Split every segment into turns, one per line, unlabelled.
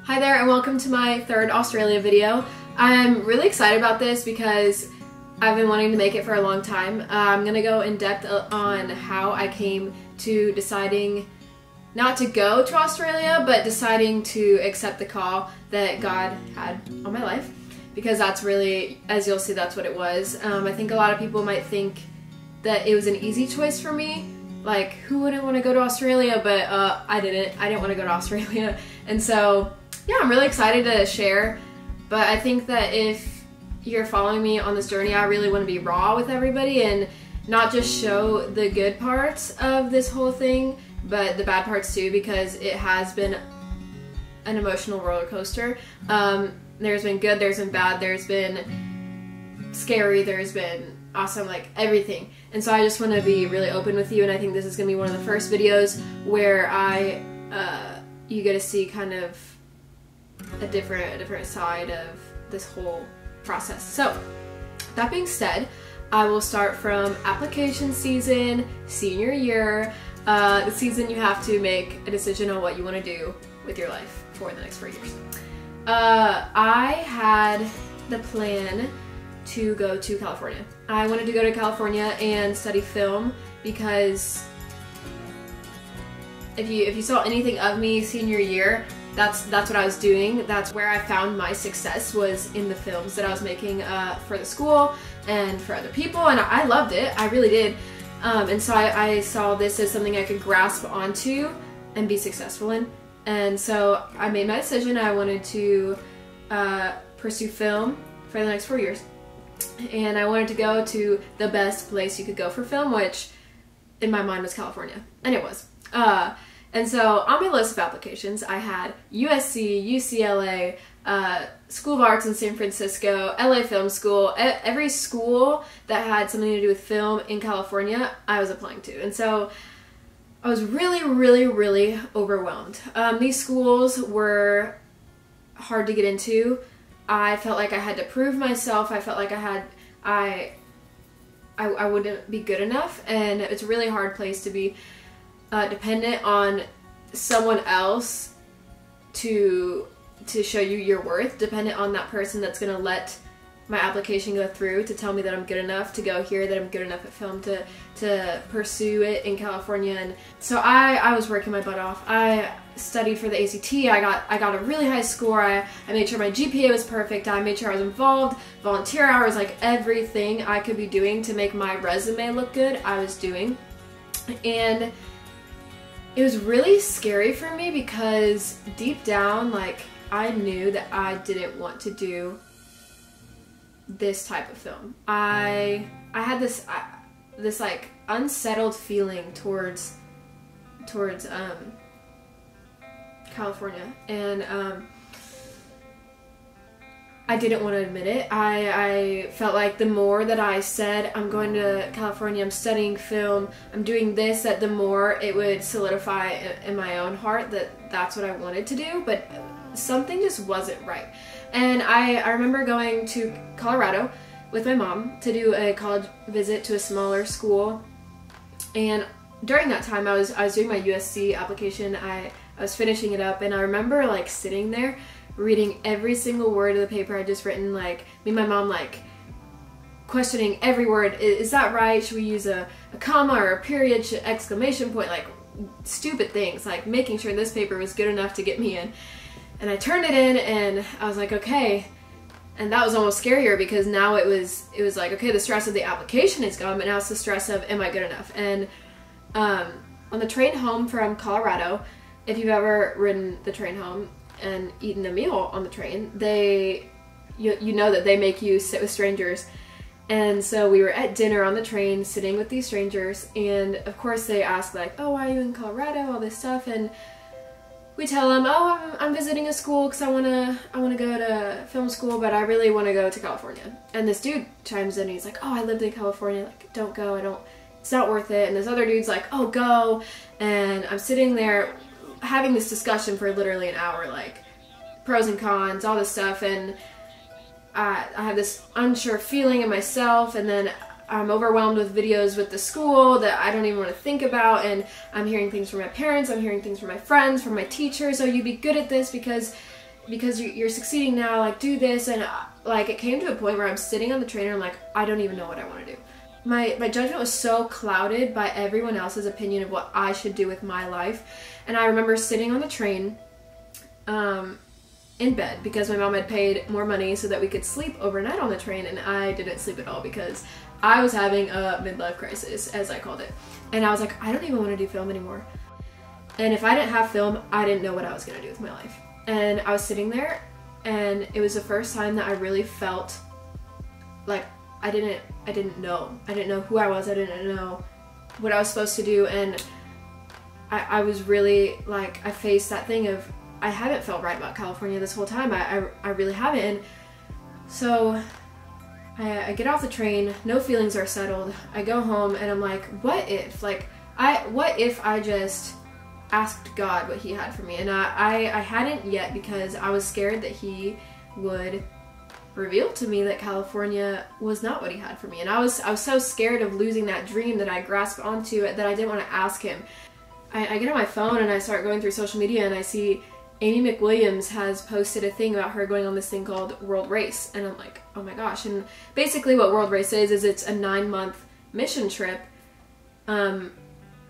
Hi there and welcome to my third Australia video. I'm really excited about this because I've been wanting to make it for a long time. I'm going to go in depth on how I came to deciding not to go to Australia, but deciding to accept the call that God had on my life. Because that's really, as you'll see, that's what it was. I think a lot of people might think that it was an easy choice for me. Like, who wouldn't want to go to Australia? But I didn't want to go to Australia. And so, yeah, I'm really excited to share. But I think that if you're following me on this journey, I really want to be raw with everybody and not just show the good parts of this whole thing, but the bad parts too, because it has been an emotional roller coaster. There's been good, there's been bad, there's been scary, there's been awesome, like everything. And so I just want to be really open with you, and I think this is going to be one of the first videos where you get to see kind of a different side of this whole process. So that being said, I will start from application season, senior year, the season you have to make a decision on what you want to do with your life for the next 4 years. I had the plan to go to California. I wanted to go to California and study film because if you saw anything of me senior year, that's what I was doing. That's where I found my success, was in the films that I was making for the school and for other people, and I loved it. I really did. And so I saw this as something I could grasp onto and be successful in. And so I made my decision. I wanted to pursue film for the next 4 years. And I wanted to go to the best place you could go for film, which in my mind was California. And it was. And so on my list of applications, I had USC, UCLA, School of Arts in San Francisco, LA Film School. Every school that had something to do with film in California, I was applying to. And so I was really overwhelmed. These schools were hard to get into. I felt like I had to prove myself. I felt like I wouldn't be good enough, and it's a really hard place to be dependent on someone else to show you your worth, dependent on that person that's going to let my application go through to tell me that I'm good enough to go here, that I'm good enough at film to pursue it in California. And so I was working my butt off. I studied for the ACT. I got a really high score. I made sure my GPA was perfect. I made sure I was involved, volunteer hours, like everything I could be doing to make my resume look good, I was doing. And it was really scary for me because deep down, like, I knew that I didn't want to do this type of film. I had this like unsettled feeling towards California, and I didn't want to admit it. I felt like the more that I said, I'm going to California, I'm studying film, I'm doing this, that the more it would solidify in my own heart that that's what I wanted to do, but something just wasn't right. And I remember going to Colorado with my mom to do a college visit to a smaller school, and during that time I was doing my USC application. I was finishing it up, and I remember like sitting there reading every single word of the paper I'd just written, like me and my mom like questioning every word. Is that right? Should we use a comma or a period, exclamation point, like stupid things, like making sure this paper was good enough to get me in. And I turned it in, and I was like, okay. And that was almost scarier because now it was like, okay, the stress of the application is gone, but now it's the stress of, am I good enough? And on the train home from Colorado, if you've ever ridden the train home and eaten a meal on the train, you know that they make you sit with strangers. And so we were at dinner on the train, sitting with these strangers, and of course they ask like, oh, why are you in Colorado, all this stuff, and we tell them, oh, I'm visiting a school because I wanna go to film school, but I really want to go to California. And this dude chimes in, and he's like, oh, I lived in California, like, don't go, it's not worth it. And this other dude's like, oh, go. And I'm sitting there having this discussion for literally an hour, like pros and cons, all this stuff, and I have this unsure feeling in myself, and then I'm overwhelmed with videos with the school that I don't even want to think about, and I'm hearing things from my parents, I'm hearing things from my friends, from my teachers, oh, you'd be good at this because because you're succeeding now, like do this. And like it came to a point where I'm sitting on the train and I'm like, I don't even know what I want to do. My judgment was so clouded by everyone else's opinion of what I should do with my life. And I remember sitting on the train in bed because my mom had paid more money so that we could sleep overnight on the train, and I didn't sleep at all because I was having a midlife crisis, as I called it. And I was like, I don't even want to do film anymore. And if I didn't have film, I didn't know what I was going to do with my life. And I was sitting there, and it was the first time that I really felt like I didn't know. I didn't know who I was. I didn't know what I was supposed to do. And I was really like, I faced that thing of, I haven't felt right about California this whole time. I really haven't. And so I get off the train, no feelings are settled. I go home and I'm like, what if? Like, what if I just asked God what he had for me? And I hadn't yet because I was scared that he would reveal to me that California was not what he had for me. And I was so scared of losing that dream that I grasped onto it that I didn't want to ask him. I get on my phone and I start going through social media and I see Amy McWilliams has posted a thing about her going on this thing called World Race. And I'm like, oh my gosh. And basically what World Race is it's a 9-month mission trip in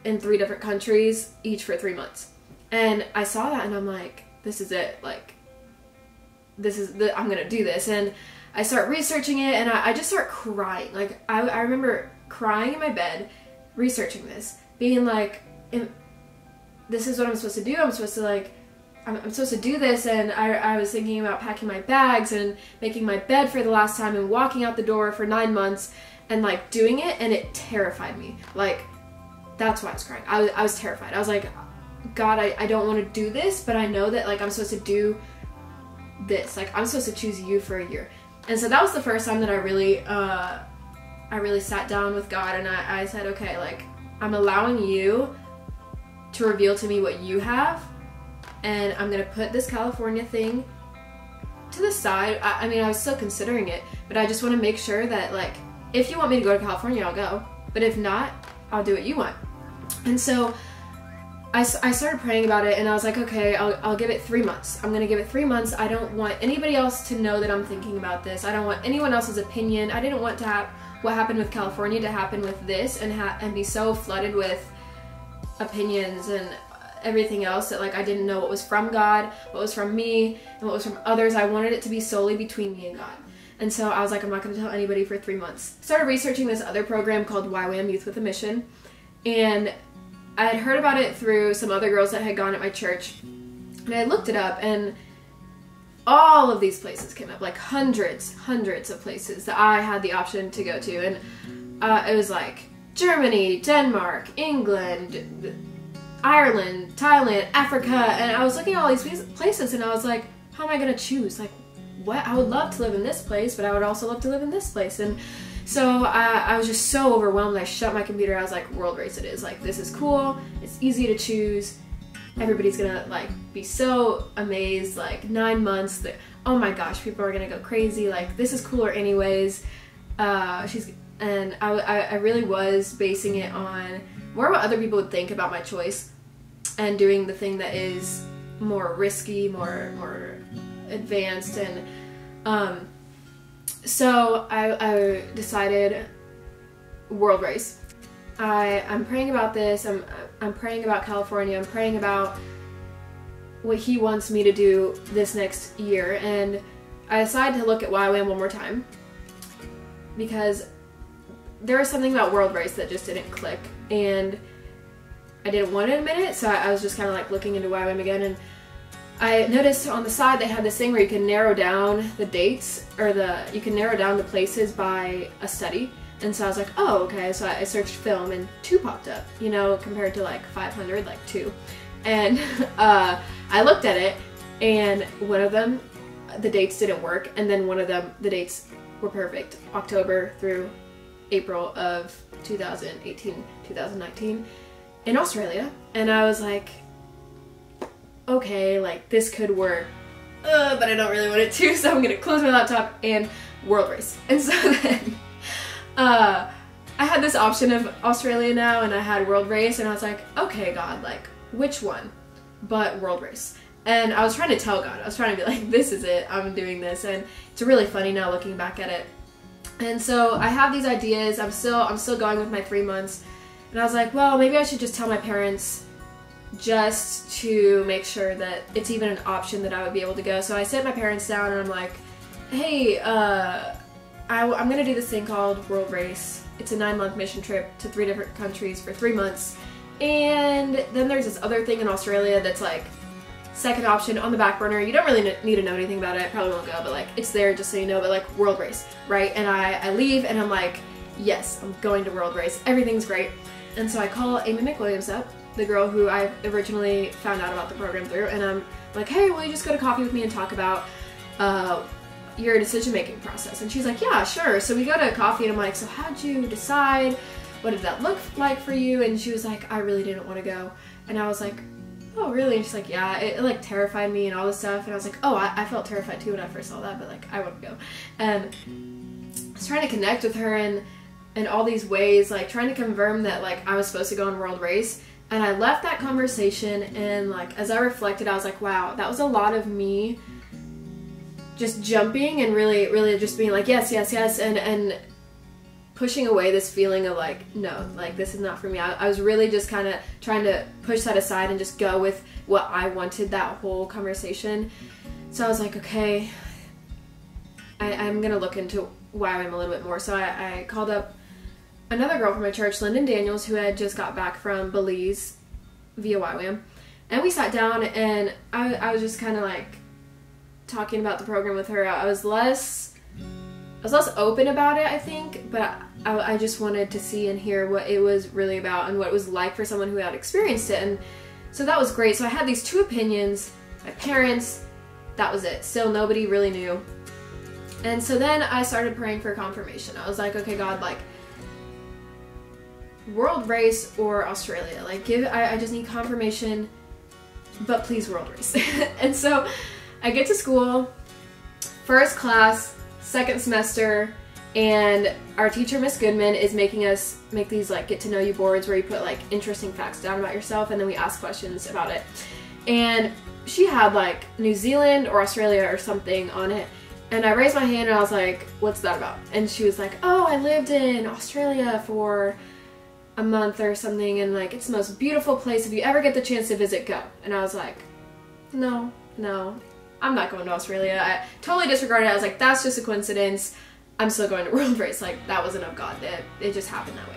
3 different countries, each for 3 months. And I saw that and I'm like, this is it. Like, I'm gonna do this. And I start researching it and I just start crying. Like, I remember crying in my bed, researching this, being like, this is what I'm supposed to do. I'm supposed to do this. And I was thinking about packing my bags and making my bed for the last time and walking out the door for 9 months and like doing it, and it terrified me. Like, that's why I was crying. I was terrified. I was like, God, I don't want to do this, but I know that like I'm supposed to do this. Like, I'm supposed to choose you for a year. And so that was the first time that I really sat down with God and I said, okay, like, I'm allowing you to reveal to me what you have, and I'm gonna put this California thing to the side. I mean, I was still considering it, but I just want to make sure that, like, if you want me to go to California, I'll go, but if not, I'll do what you want. And so I started praying about it, and I was like, okay, I'll give it 3 months. I'm gonna give it 3 months. I don't want anybody else to know that I'm thinking about this. I don't want anyone else's opinion. I didn't want to have what happened with California to happen with this and be so flooded with opinions and everything else that like I didn't know what was from God, what was from me, and what was from others. I wanted it to be solely between me and God. And so I was like, I'm not going to tell anybody for 3 months. Started researching this other program called YWAM, Youth with a Mission, and I had heard about it through some other girls that had gone at my church, and I looked it up, and all of these places came up, like hundreds of places that I had the option to go to. And it was like Germany, Denmark, England, Ireland, Thailand, Africa, and I was looking at all these places and I was like, how am I gonna choose? Like, what? I would love to live in this place, but I would also love to live in this place. And so I was just so overwhelmed. I shut my computer. I was like, World Race it is. Like, this is cool. It's easy to choose. Everybody's gonna like be so amazed. Like, 9 months. Oh my gosh, people are gonna go crazy. Like, this is cooler anyways. I really was basing it on more what other people would think about my choice and doing the thing that is more risky, more advanced. And so I decided World Race. I'm praying about this. I'm praying about California. I'm praying about what he wants me to do this next year. And I decided to look at YWAM one more time because there was something about World Race that just didn't click, and I didn't want to admit it, so I was just kind of like looking into YWAM again, and I noticed on the side they had this thing where you can narrow down the dates, or you can narrow down the places by a study. And so I was like, oh, okay. So I searched film and 2 popped up, you know, compared to like 500, like 2. And I looked at it, and one of them, the dates didn't work, and then one of them, the dates were perfect, October through April of 2018, 2019 in Australia. And I was like, okay, like this could work, but I don't really want it to, so I'm gonna close my laptop and World Race. And so then I had this option of Australia now, and I had World Race, and I was like, okay, God, like which one but World Race? And I was trying to tell God, I was trying to be like, this is it, I'm doing this. And it's really funny now looking back at it. And so I have these ideas, I'm still going with my 3 months. And I was like, well, maybe I should just tell my parents just to make sure that it's even an option that I would be able to go. So I sit my parents down and I'm like, hey, I'm gonna do this thing called World Race. It's a 9-month mission trip to 3 different countries for 3 months. And then there's this other thing in Australia that's like second option on the back burner. You don't really need to know anything about it. I probably won't go, but like it's there just so you know, but like World Race, right? And I leave and I'm like, yes, I'm going to World Race. Everything's great. And so I call Amy McWilliams up, the girl who I originally found out about the program through, and I'm like, hey, will you just go to coffee with me and talk about your decision-making process? And she's like, yeah, sure. So we go to coffee and I'm like, so how'd you decide? What did that look like for you? And she was like, I really didn't want to go. And I was like, oh, really? And she's like, yeah, it like terrified me and all this stuff. And I was like, oh, I felt terrified too when I first saw that, but like, I wouldn't go. And I was trying to connect with her in all these ways, like trying to confirm that like I was supposed to go on World Race. And I left that conversation and like, as I reflected, I was like, wow, that was a lot of me just jumping and really just being like, yes, yes, yes. And pushing away this feeling of like, no, like this is not for me. I was really just kind of trying to push that aside and just go with what I wanted that whole conversation. So I was like, okay, I'm gonna look into YWAM a little bit more. So I called up another girl from my church, Lyndon Daniels, who had just got back from Belize via YWAM. And we sat down and I was just kind of like talking about the program with her. I was less open about it, I think, but I just wanted to see and hear what it was really about and what it was like for someone who had experienced it. And so that was great. So I had these 2 opinions, my parents, that was it. Still nobody really knew. And so then I started praying for confirmation. I was like, okay, God, like World Race or Australia, like I just need confirmation, but please World Race. And so I get to school, first class, second semester, and our teacher, Miss Goodman, is making us make these like get to know you boards where you put like interesting facts down about yourself and then we ask questions about it. And she had like New Zealand or Australia or something on it. And I raised my hand and I was like, what's that about? And she was like, oh, I lived in Australia for a month or something and like it's the most beautiful place. If you ever get the chance to visit, go. And I was like, no, I'm not going to Australia. I totally disregarded it. I was like, that's just a coincidence. I'm still going to World Race. Like, that wasn't of God. It just happened that way.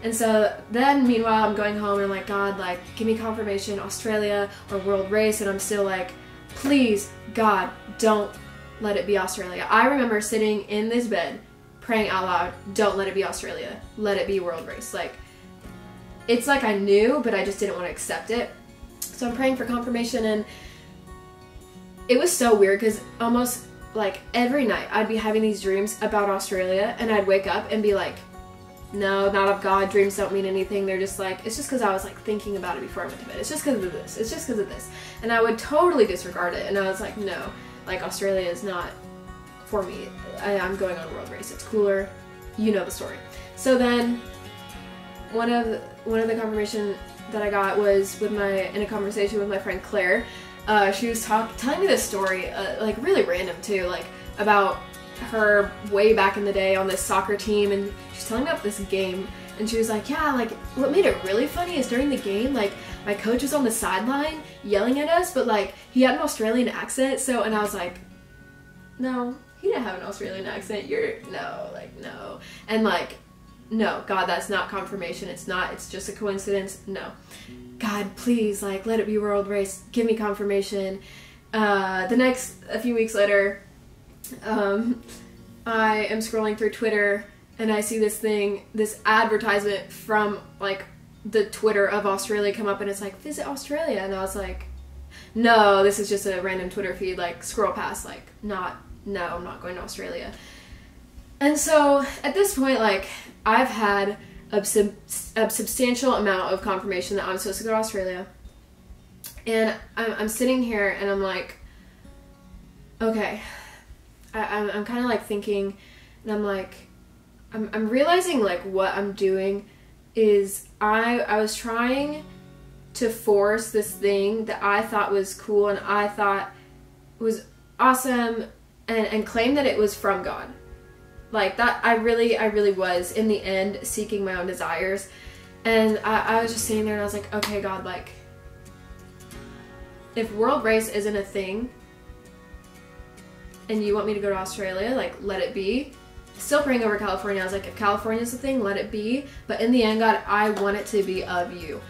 And so then, meanwhile, I'm going home and I'm like, God, like, give me confirmation, Australia or World Race. And I'm still like, please, God, don't let it be Australia. I remember sitting in this bed praying out loud, don't let it be Australia. Let it be World Race. Like, it's like I knew, but I just didn't want to accept it. So I'm praying for confirmation, and it was so weird because almost like every night I'd be having these dreams about Australia and I'd wake up and be like, no, not of God, dreams don't mean anything. They're just like, it's just because I was like thinking about it before I went to bed. It's just because of this. It's just because of this. And I would totally disregard it. And I was like, no, like Australia is not for me. I'm going on World Race. It's cooler. You know the story. So then one of the confirmation that I got was in a conversation with my friend Claire. She was telling me this story, like really random too, like about her way back in the day on this soccer team, and she's telling me about this game, and she was like, yeah, like what made it really funny is during the game, like my coach was on the sideline yelling at us, but like he had an Australian accent, and I was like, no, he didn't have an Australian accent, no, and like, no, God, that's not confirmation, it's just a coincidence, no. God, please, like, let it be World Race. Give me confirmation. A few weeks later, I am scrolling through Twitter and I see this advertisement from, like, the Twitter of Australia come up and it's like, visit Australia. And I was like, no, this is just a random Twitter feed, like, scroll past, like, no, I'm not going to Australia. And so, at this point, like, I've had a substantial amount of confirmation that I'm supposed to go to Australia. And I'm sitting here and I'm like, okay, I'm kind of like thinking, and I'm like, I'm realizing like what I'm doing is I was trying to force this thing that I thought was cool and I thought was awesome and claim that it was from God. Like that, I really was in the end seeking my own desires. And I was just sitting there and I was like, okay, God, like, if world race isn't a thing and you want me to go to Australia, like, let it be. Still praying over California. I was like, if California's the thing, let it be. But in the end, God, I want it to be of you.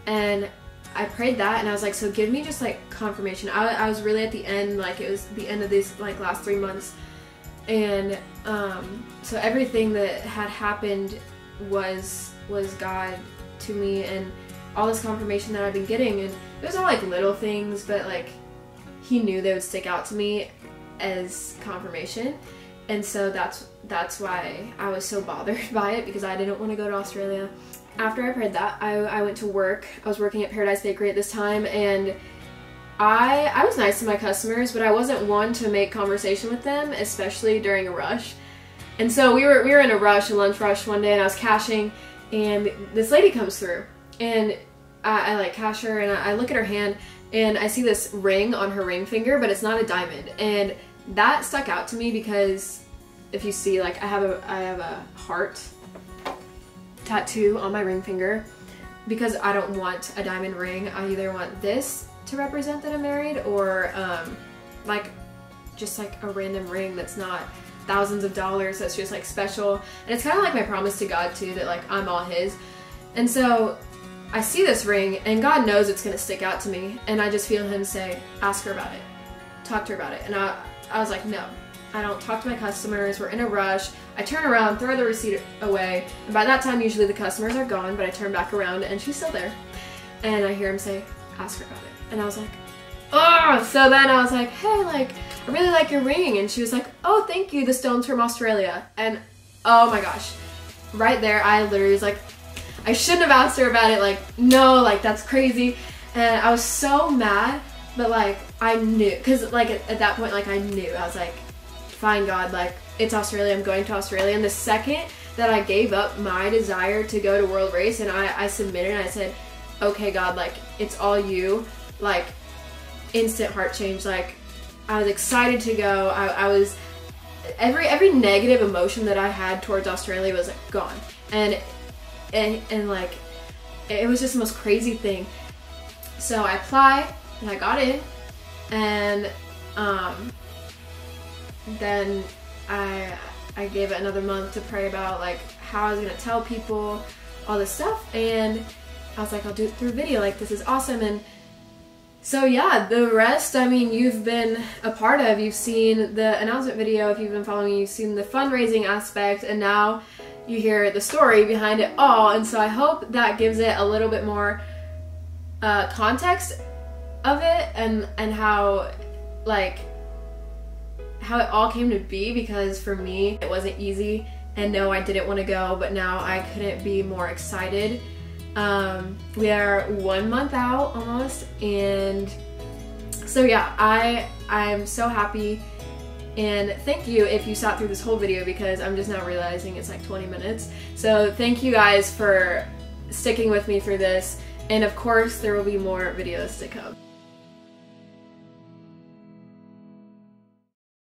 And I prayed that and I was like, so give me just like confirmation. I was really at the end, like it was the end of these like last 3 months. And so everything that had happened was God to me, and all this confirmation that I've been getting, and it was all like little things, but like he knew they would stick out to me as confirmation. And so that's why I was so bothered by it, because I didn't want to go to Australia. After I prayed that, I went to work. I was working at Paradise Bakery at this time, and I was nice to my customers, but I wasn't one to make conversation with them, especially during a rush. And so we were in a rush, a lunch rush one day, and I was cashing, and this lady comes through, and I like cash her, and I look at her hand, and I see this ring on her ring finger, but it's not a diamond. And that stuck out to me because if you see, like, I have a heart tattoo on my ring finger because I don't want a diamond ring. I either want this to represent that I'm married, or like just like a random ring that's not thousands of dollars, that's just like special. And it's kind of like my promise to God too, that like I'm all his. And so I see this ring, and God knows it's gonna stick out to me, and I just feel him say, ask her about it, talk to her about it. And I was like, no, I don't talk to my customers, we're in a rush. I turn around, throw the receipt away, and by that time usually the customers are gone, but I turn back around and she's still there. And I hear him say, ask her about it. And I was like, oh! So then I was like, hey, like, I really like your ring. And she was like, oh, thank you, the stone's from Australia. And oh my gosh, right there I literally was like, I shouldn't have asked her about it, like, no, like, that's crazy. And I was so mad, but like, I knew, because like at that point, like, I knew. I was like, fine, God, like, it's Australia, I'm going to Australia. And the second that I gave up my desire to go to World Race and I submitted and I said, okay, God, like, it's all you, like, instant heart change. Like, I was excited to go. I was, every negative emotion that I had towards Australia was like gone. And like, it was just the most crazy thing. So I applied and I got in, and then I gave it another month to pray about like how I was gonna tell people all this stuff, and I was like, I'll do it through video, like, this is awesome. And so yeah, the rest, I mean, you've been a part of. You've seen the announcement video, if you've been following, you've seen the fundraising aspect, and now you hear the story behind it all. And so I hope that gives it a little bit more context of it, and how, like, how it all came to be, because for me it wasn't easy, and no, I didn't want to go, but now I couldn't be more excited. We are 1 month out almost, and so yeah, I'm so happy. And thank you if you sat through this whole video, because I'm just now realizing it's like 20 minutes. So thank you guys for sticking with me through this, and of course there will be more videos to come.